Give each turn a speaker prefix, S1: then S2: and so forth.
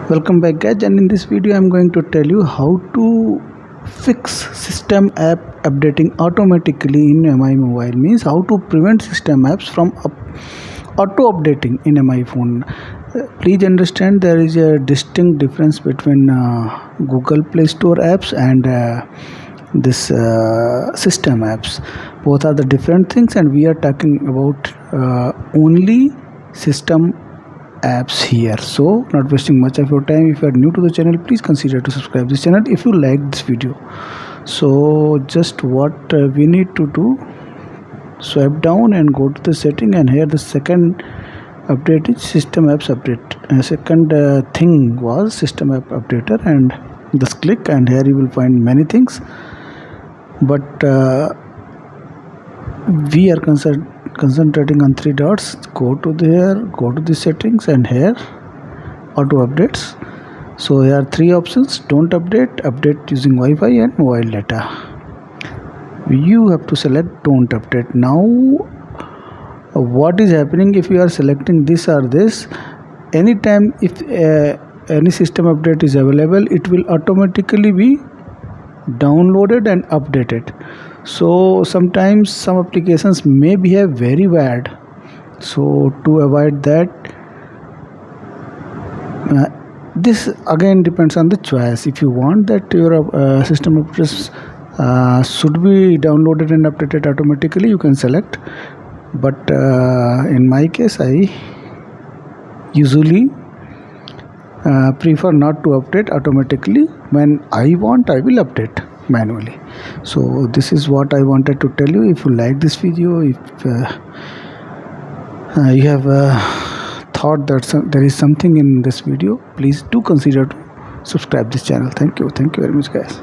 S1: Welcome back guys, and in this video I'm going to tell you how to fix system app updating automatically in MIUI. Means how to prevent system apps from auto updating in MI phone. Please understand there is a distinct difference between Google Play Store apps and this system apps. Both are the different things, and we are talking about only system apps here. So not wasting much of your time, if you are new to the channel, please consider to subscribe this channel if you like this video. So just what we need to do, swipe down and go to the setting, and here the second update is system apps update. Second thing was system app updater, and just click, and here you will find many things, but we are concentrating on three dots. Go to there, go to the settings, and here auto updates. So here are three options: don't update, update using Wi-Fi, and mobile data. You have to select don't update. Now what is happening if you are selecting this or this, anytime if any system update is available, it will automatically be downloaded and updated. So sometimes some applications may behave very bad, so to avoid that, this again depends on the choice. If you want that your system updates should be downloaded and updated automatically, you can select, but in my case I usually prefer not to update automatically. When I want, I will update manually. So this is what I wanted to tell you. If you like this video, if you have thought that there is something in this video, please do consider to subscribe this channel. Thank you very much guys.